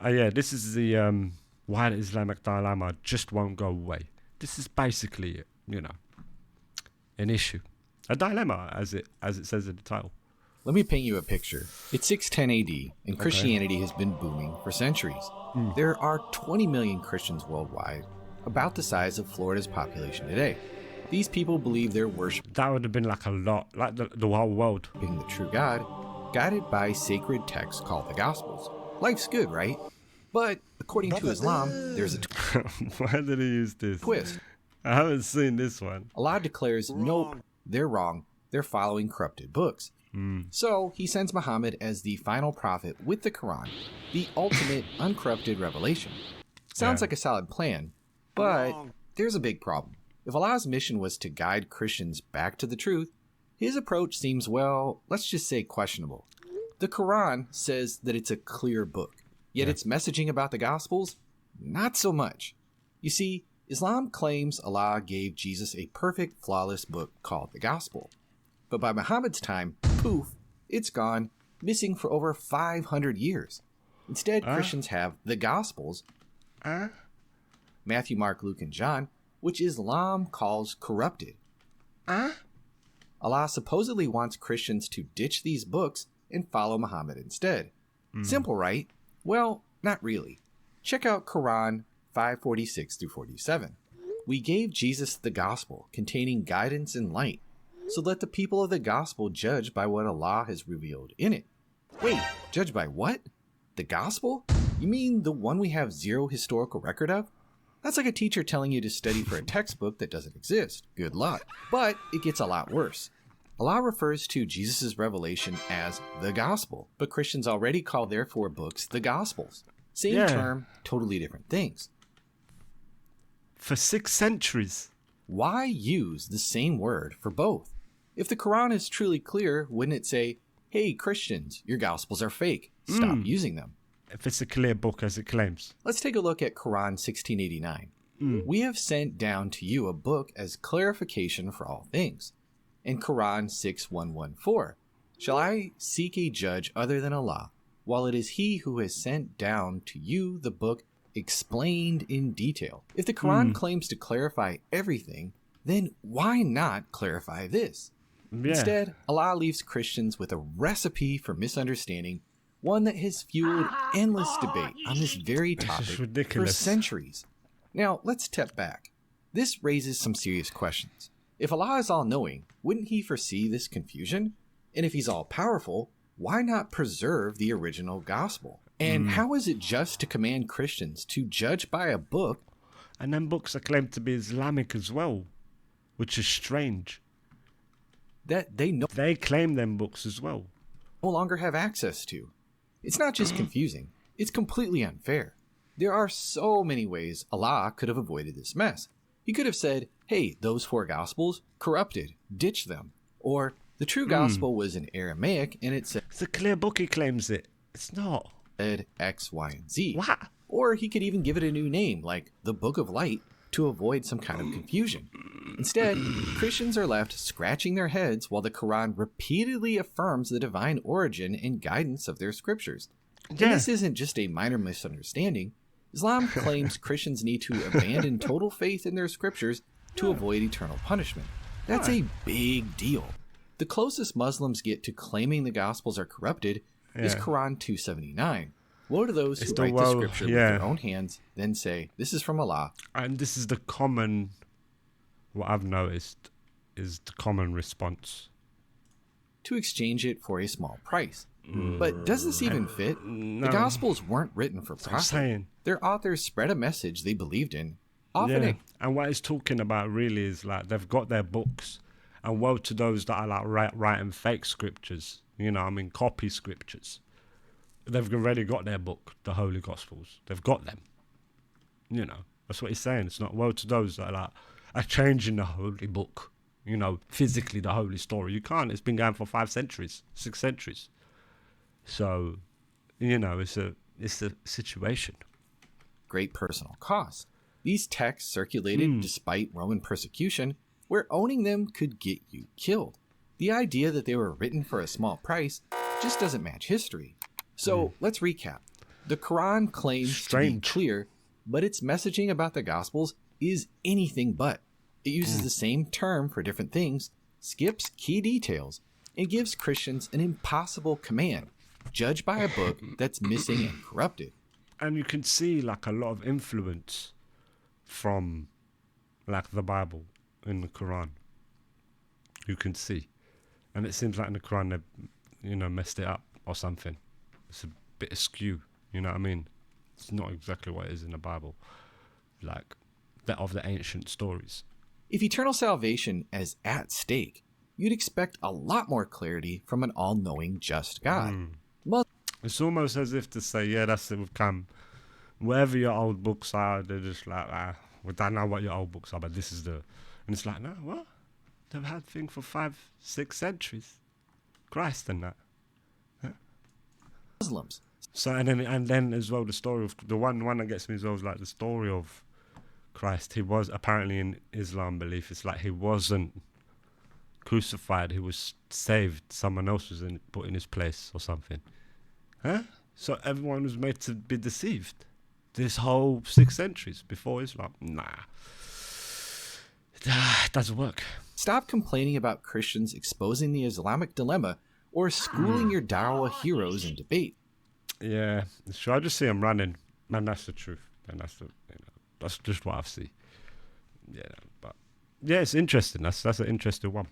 Yeah, this is the why the Islamic dilemma just won't go away. This is basically, an issue, a dilemma, as it says in the title. Let me paint you a picture. It's 610 AD, and Christianity has been booming for centuries. There are 20 million Christians worldwide, about the size of Florida's population today. These people believe they're worshiping That would have been like a lot, like the whole world. the true God, guided by sacred texts called the Gospels. Life's good, right? But according to Islam, there's a Why did he use this? twist. I haven't seen this one. Allah declares, nope, they're wrong. They're following corrupted books. So he sends Muhammad as the final prophet with the Quran, the ultimate uncorrupted revelation. Sounds like a solid plan, but there's a big problem. If Allah's mission was to guide Christians back to the truth, his approach seems, well, let's just say questionable. The Quran says that it's a clear book, yet its messaging about the Gospels, not so much. You see, Islam claims Allah gave Jesus a perfect, flawless book called the Gospel. But by Muhammad's time, poof, it's gone, missing for over 500 years. Instead, Christians have the Gospels, Matthew, Mark, Luke, and John, which Islam calls corrupted. Allah supposedly wants Christians to ditch these books and follow Muhammad instead. Simple, right? Well, not really. Check out Quran 5:46 through 47. We gave Jesus the gospel containing guidance and light, so let the people of the gospel judge by what Allah has revealed in it. Wait, judge by what? The gospel? You mean the one we have zero historical record of? That's like a teacher telling you to study for a textbook that doesn't exist. Good luck. But it gets a lot worse. Allah refers to Jesus' revelation as the gospel, but Christians already call their 4 books the gospels. Same term, totally different things. For 6 centuries. Why use the same word for both? If the Quran is truly clear, wouldn't it say, hey, Christians, your gospels are fake. Stop using them. If it's a clear book as it claims. Let's take a look at Quran 1689. We have sent down to you a book as clarification for all things. In Quran 6114, shall I seek a judge other than Allah, while it is He who has sent down to you the book explained in detail? If the Quran claims to clarify everything, then why not clarify this? Instead, Allah leaves Christians with a recipe for misunderstanding, one that has fueled endless debate on this very topic for centuries. Now, let's step back. This raises some serious questions. If Allah is all-knowing, wouldn't He foresee this confusion? And if He's all-powerful, why not preserve the original gospel? And how is it just to command Christians to judge by a book? And then books are claimed to be Islamic as well, which is strange. That they claim them books as well. No longer have access to. It's not just confusing, it's completely unfair. There are so many ways Allah could have avoided this mess. He could have said, hey, those 4 gospels, corrupted, ditch them. Or, the true gospel was in Aramaic and it said, it's a clear book, he claims it. It's not. X, Y, and Z. What? Or he could even give it a new name, like the Book of Light, to avoid some kind of confusion. Instead, Christians are left scratching their heads while the Quran repeatedly affirms the divine origin and guidance of their scriptures. And this isn't just a minor misunderstanding. Islam claims Christians need to abandon total faith in their scriptures to avoid eternal punishment. That's a big deal. The closest Muslims get to claiming the Gospels are corrupted is Quran 279. Woe to those who write the scripture with their own hands, then say, this is from Allah. And this is the common, what I've noticed, is the common response. To exchange it for a small price. But does this even fit? No. The Gospels weren't written for profit. Their authors spread a message they believed in. And what it's talking about really is like they've got their books, and woe to those that are like writing fake scriptures. Copy scriptures. They've already got their book, the Holy Gospels. They've got them. That's what he's saying. It's not woe to those that are changing the Holy Book. Physically the Holy Story. You can't. It's been going for 5 centuries, 6 centuries. So, it's a situation. Great personal cost. These texts circulated despite Roman persecution, where owning them could get you killed. The idea that they were written for a small price just doesn't match history. So let's recap. The Quran claims Strange. to be clear, but its messaging about the Gospels is anything but. It uses the same term for different things, skips key details, and gives Christians an impossible command: judge by a book that's missing and corrupted. And you can see like a lot of influence from like the Bible in the Quran. You can see. And it seems like in the Quran they, messed it up or something. It's a bit askew, you know what I mean? It's not exactly what it is in the Bible. Like, of the ancient stories. If eternal salvation is at stake, you'd expect a lot more clarity from an all-knowing, just God. It's almost as if to say, yeah, that's it, we've come. Wherever your old books are, they're just like, we don't know what your old books are, but this is the... And it's like, no, what? They've had things for 5-6 centuries. Christ and that. Muslims. So and then as well, the story of the one that gets me as well is like the story of Christ. He was apparently in Islam belief. It's like he wasn't crucified. He was saved. Someone else was put in his place or something. Huh? So everyone was made to be deceived. This whole 6 centuries before Islam. Nah. It doesn't work. Stop complaining about Christians exposing the Islamic dilemma or schooling your Dawah heroes in debate. Yeah, sure. I just see them running, and that's the truth, and that's just what I see. Yeah, but yeah, it's interesting. That's an interesting one.